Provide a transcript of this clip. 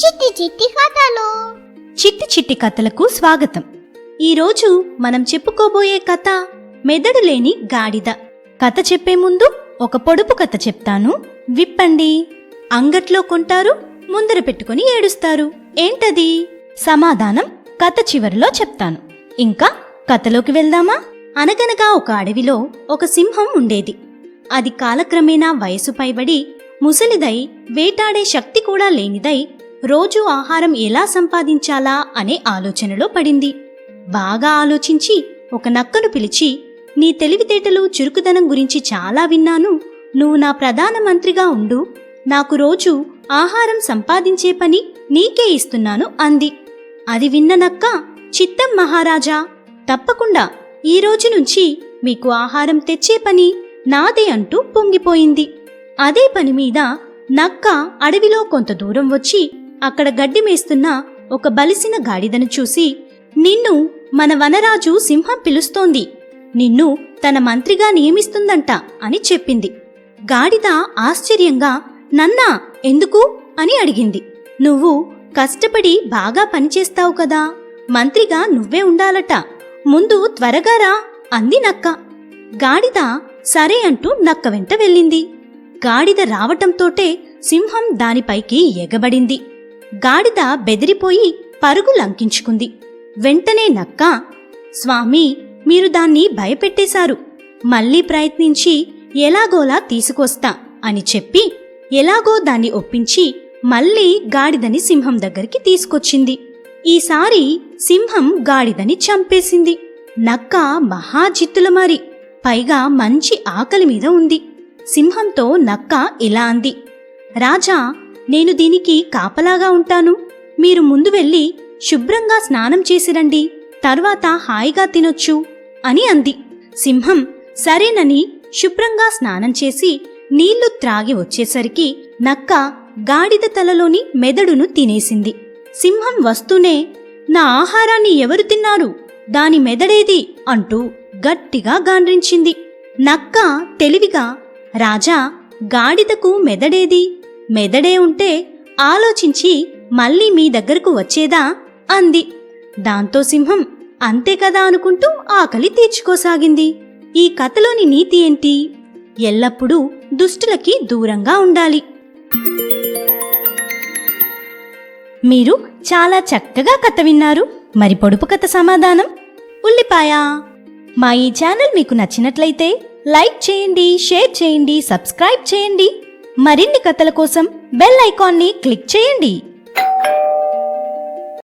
చిట్టి చిట్టి కథలు. చిట్టి చిట్టి కథలకు స్వాగతం. ఈరోజు మనం చెప్పుకోబోయే కథ మెదడు లేని గాడిద. కథ చెప్పే ముందు ఒక పొడుపు కథ చెప్తాను, విప్పండి. అంగట్లో కొంటారు, ముందర పెట్టుకుని ఏడుస్తారు. ఏంటది? సమాధానం కథ చివరిలో చెప్తాను. ఇంకా కథలోకి వెళ్దామా? అనగనగా ఒక అడవిలో ఒక సింహం ఉండేది. అది కాలక్రమేణా వయసు పైబడి ముసలిదై, వేటాడే శక్తి కూడా లేనిదై, రోజూ ఆహారం ఎలా సంపాదించాలా అనే ఆలోచనలో పడింది. బాగా ఆలోచించి ఒక నక్కను పిలిచి, నీ తెలివితేటలు, చురుకుదనం గురించి చాలా విన్నాను. నువ్వు నా ప్రధానమంత్రిగా ఉండు. నాకు రోజు ఆహారం సంపాదించే పని నీకే ఇస్తున్నాను అంది. అది విన్న నక్క, చిత్తం మహారాజా, తప్పకుండా ఈ రోజు నుంచి మీకు ఆహారం తెచ్చే పని నాదే అంటూ పొంగిపోయింది. అదే పని మీద నక్క అడవిలో కొంత దూరం వచ్చి అక్కడ గడ్డి మేస్తున్న ఒక బలిసిన గాడిదను చూసి, నిన్ను మన వనరాజు సింహం పిలుస్తోంది, నిన్ను తన మంత్రిగా నియమిస్తుందంట అని చెప్పింది. గాడిద ఆశ్చర్యంగా, నన్నా, ఎందుకు అని అడిగింది. నువ్వు కష్టపడి బాగా పనిచేస్తావు కదా, మంత్రిగా నువ్వే ఉండాలట, ముందు త్వరగా రా అంది నక్క. గాడిద సరే అంటూ నక్క వెంట వెళ్ళింది. గాడిద రావటంతోటే సింహం దానిపైకి ఎగబడింది. గాడిద బెదిరిపోయి పరుగు లంకించుకుంది. వెంటనే నక్క, స్వామీ, మీరు దాన్ని భయపెట్టేశారు, మళ్ళీ ప్రయత్నించి ఎలాగోలా తీసుకొస్తా అని చెప్పి ఎలాగో దాన్ని ఒప్పించి మళ్ళీ గాడిదని సింహం దగ్గరికి తీసుకొచ్చింది. ఈసారి సింహం గాడిదని చంపేసింది. నక్క మహాజిత్తులమారి, పైగా మంచి ఆకలి మీద ఉంది. సింహంతో నక్క ఇలా అంది, రాజా, నేను దీనికి కాపలాగా ఉంటాను, మీరు ముందు వెళ్ళి శుభ్రంగా స్నానం చేసిరండి, తర్వాత హాయిగా తినొచ్చు అని అంది. సింహం సరేనని శుభ్రంగా స్నానం చేసి నీళ్లు త్రాగి వచ్చేసరికి నక్క గాడిద తలలోని మెదడును తినేసింది. సింహం వస్తూనే, నా ఆహారాన్ని ఎవరు తిన్నారు, దాని మెదడేది అంటూ గట్టిగా గాండ్రించింది. నక్క తెలివిగా, రాజా, గాడిదకు మెదడేది, మెదడే ఉంటే ఆలోచించి మళ్ళీ మీ దగ్గరకు వచ్చేదా అంది. దాంతో సింహం అంతే కదా అనుకుంటూ ఆకలి తీర్చుకోసాగింది. ఈ కథలోని నీతి ఏంటి? ఎల్లప్పుడూ దుష్టులకి దూరంగా ఉండాలి. మీరు చాలా చక్కగా కథ విన్నారు. మరి పొడుపు కథ సమాధానం ఉల్లిపాయ. మా ఈ ఛానల్ మీకు నచ్చినట్లయితే లైక్ చేయండి, షేర్ చేయండి, సబ్స్క్రైబ్ చేయండి. మరిన్ని కథల కోసం బెల్ ఐకాన్ని క్లిక్ చేయండి.